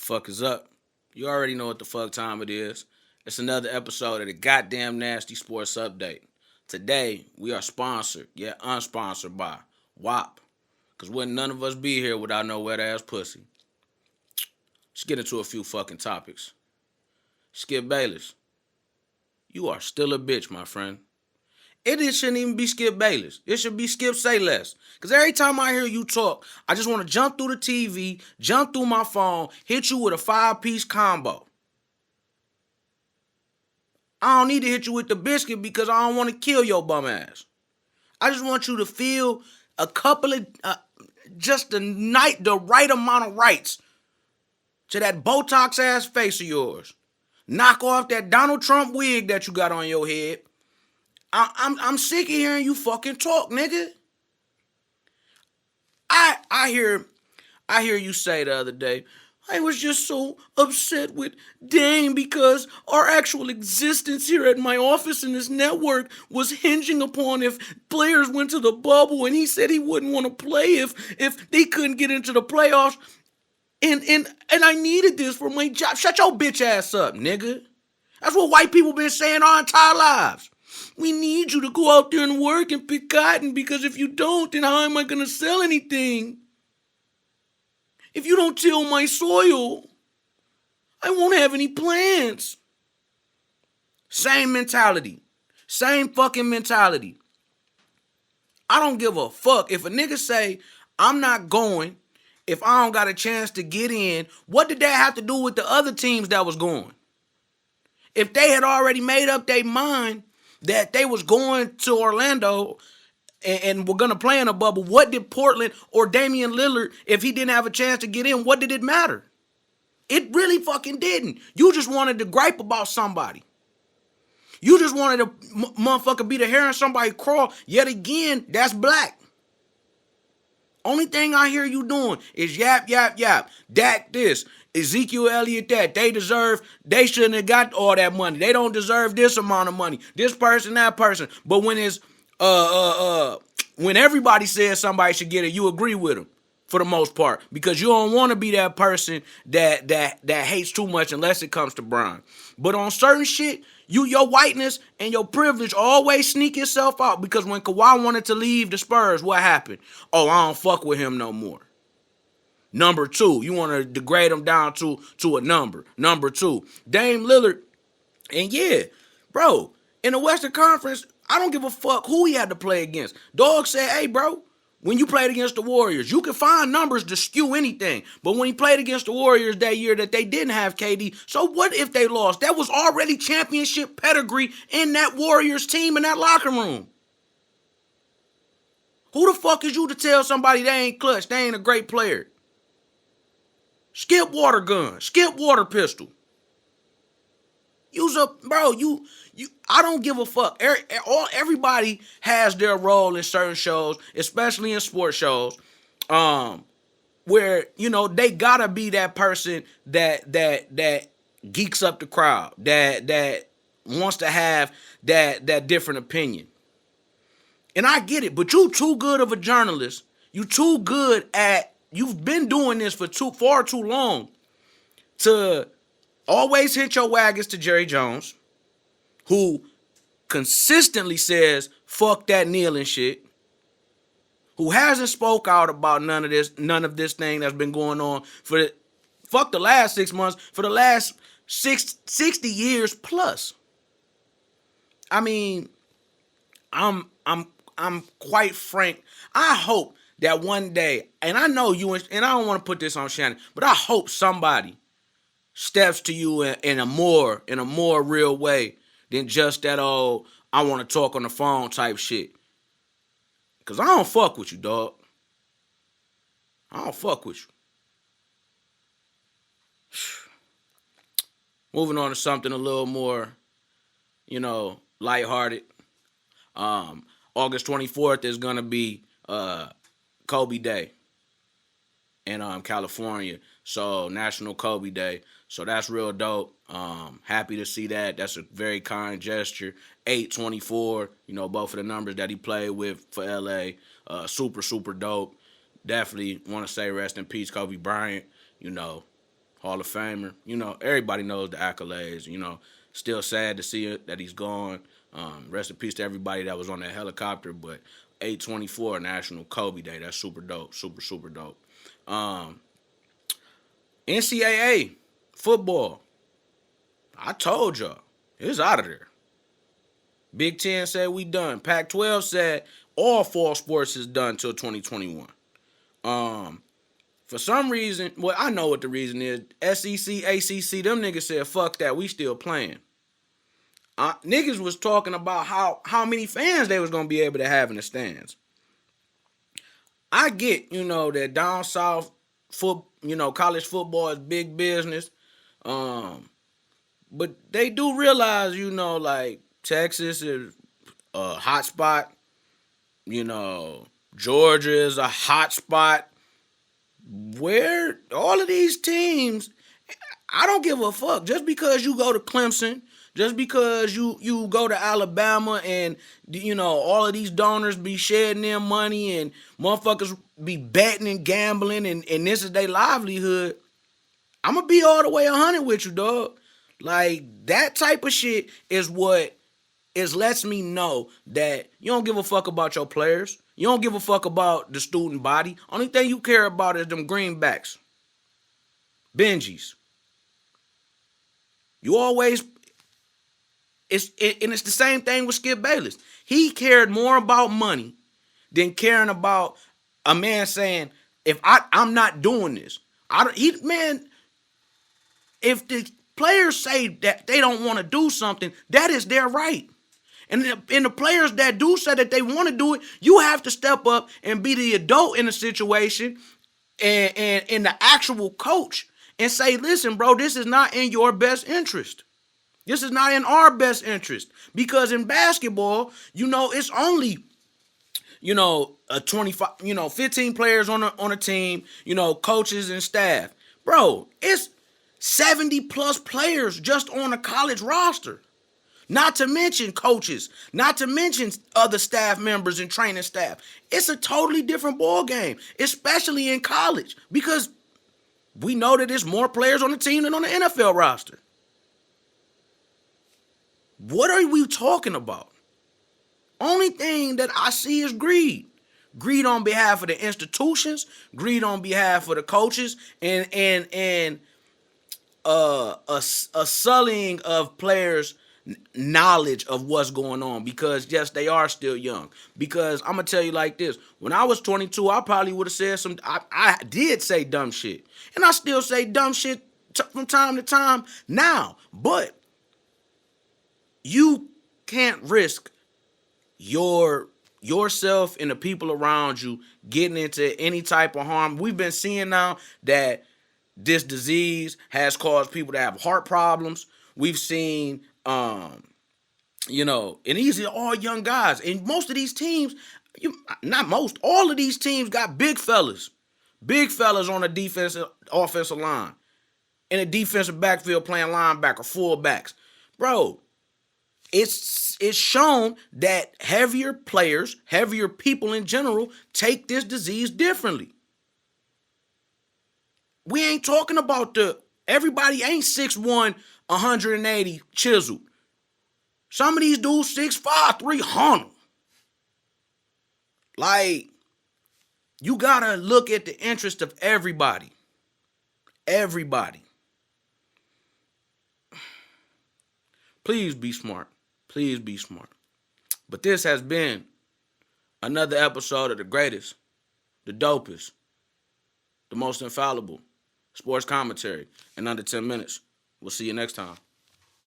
fuck is up? You already know what the fuck time it is. It's another episode of the goddamn Nasty Sports Update. Today, we are sponsored, yet unsponsored by WAP. Because wouldn't none of us be here without no wet ass pussy. Let's get into a few fucking topics. Skip Bayless, you are still a bitch, my friend. It shouldn't even be Skip Bayless. It should be Skip Say Less. Because every time I hear you talk, I just want to jump through the TV, jump through my phone, hit you with a 5-piece combo. I don't need to hit you with the biscuit because I don't want to kill your bum ass. I just want you to feel a couple of, just the right amount of rights to that Botox ass face of yours. Knock off that Donald Trump wig that you got on your head. I'm sick of hearing you fucking talk, nigga. I hear you say the other day, I was just so upset with Dame because our actual existence here at my office in this network was hinging upon if players went to the bubble, and he said he wouldn't want to play if they couldn't get into the playoffs. And I needed this for my job. Shut your bitch ass up, nigga. That's what white people been saying our entire lives. We need you to go out there and work and pick cotton, because if you don't, then how am I going to sell anything? If you don't till my soil, I won't have any plants. Same mentality. Same fucking mentality. I don't give a fuck if a nigga say, I'm not going if I don't got a chance to get in. What did that have to do with the other teams that was going? If they had already made up their mind that they was going to Orlando and were going to play in a bubble, what did Portland or Damian Lillard, if he didn't have a chance to get in, what did it matter? It really fucking didn't. You just wanted to gripe about somebody. You just wanted to motherfucker be the hair in somebody's crawl. Yet again, that's black. Only thing I hear you doing is yap, yap, yap. Dak this. Ezekiel Elliott that. They shouldn't have got all that money. They don't deserve this amount of money. This person, that person. But when it's when everybody says somebody should get it, you agree with them for the most part, because you don't want to be that person that hates too much unless it comes to Brian. But on certain shit, your whiteness and your privilege always sneak itself out, because when Kawhi wanted to leave the Spurs, what happened? Oh, I don't fuck with him no more. Number two, you want to degrade him down to a number. Number two, Dame Lillard, and yeah, bro, in the Western Conference, I don't give a fuck who he had to play against. Dog said, hey, bro, when you played against the Warriors, you can find numbers to skew anything. But when he played against the Warriors that year that they didn't have KD, so what if they lost? That was already championship pedigree in that Warriors team in that locker room. Who the fuck is you to tell somebody they ain't clutch, they ain't a great player? Skip water gun. Skip water pistol. Use up, bro. You. I don't give a fuck. Everybody has their role in certain shows, especially in sports shows, where they gotta be that person that geeks up the crowd, that wants to have that different opinion. And I get it, but you too good of a journalist. You too good at. You've been doing this for far too long to always hit your wagons to Jerry Jones, who consistently says, fuck that kneeling shit, who hasn't spoke out about none of this thing that's been going on fuck the last 6 months, for the last 60 years plus. I mean, I'm quite frank. I hope that one day, and I know you, and I don't want to put this on Shannon, but I hope somebody steps to you in a more real way than just that old I want to talk on the phone type shit. Cause I don't fuck with you, dog. I don't fuck with you. Moving on to something a little more, lighthearted. August 24th is gonna be Kobe Day in California. So National Kobe Day. So that's real dope. Happy to see that. That's a very kind gesture. 824, both of the numbers that he played with for LA. Super, super dope. Definitely want to say rest in peace, Kobe Bryant. Hall of Famer. You know, everybody knows the accolades. You know, still sad to see it that he's gone. Rest in peace to everybody that was on that helicopter. But 8/24 National Kobe Day. That's super dope. Super, super dope. NCAA football. I told y'all. It's out of there. Big Ten said we done. Pac-12 said all fall sports is done till 2021. For some reason, well, I know what the reason is. SEC, ACC, them niggas said, fuck that, we still playing. Niggas was talking about how many fans they was going to be able to have in the stands. I get, that down south, college football is big business. But they do realize, like Texas is a hot spot. Georgia is a hot spot. Where all of these teams, I don't give a fuck. Just because you go to Clemson, just because you go to Alabama and, all of these donors be shedding their money and motherfuckers be betting and gambling and this is their livelihood, I'm going to be all the way 100 with you, dog. Like, that type of shit is what lets me know that you don't give a fuck about your players. You don't give a fuck about the student body. Only thing you care about is them greenbacks. Benjis. You always... It's the same thing with Skip Bayless. He cared more about money than caring about a man saying, if I'm not doing this. If the players say that they don't want to do something, that is their right. And the players that do say that they want to do it, you have to step up and be the adult in the situation and the actual coach and say, listen, bro, this is not in your best interest. This is not in our best interest. Because in basketball, it's only, a 25, 15 players on a team, coaches and staff. Bro, it's 70 plus players just on a college roster. Not to mention coaches, not to mention other staff members and training staff. It's a totally different ball game, especially in college, because we know that there's more players on the team than on the NFL roster. What are we talking about? Only thing that I see is greed. Greed on behalf of the institutions, greed on behalf of the coaches, and a sullying of players' knowledge of what's going on, because yes, they are still young. Because I'm gonna tell you like this: when I was 22, I probably would have said some. I did say dumb shit, and I still say dumb shit from time to time now. But you can't risk yourself and the people around you getting into any type of harm. We've been seeing now that this disease has caused people to have heart problems. We've seen, and these are all young guys. And most of these teams, all of these teams got big fellas on the defensive, offensive line, in a defensive backfield playing linebacker, fullbacks. Bro, it's shown that heavier players, heavier people in general, take this disease differently. We ain't talking about everybody ain't 6'1", 180 chiseled. Some of these dudes 6'5", 300. Like, you gotta look at the interest of everybody. Everybody. Please be smart. Please be smart. But this has been another episode of the greatest, the dopest, the most infallible sports commentary in under 10 minutes. We'll see you next time.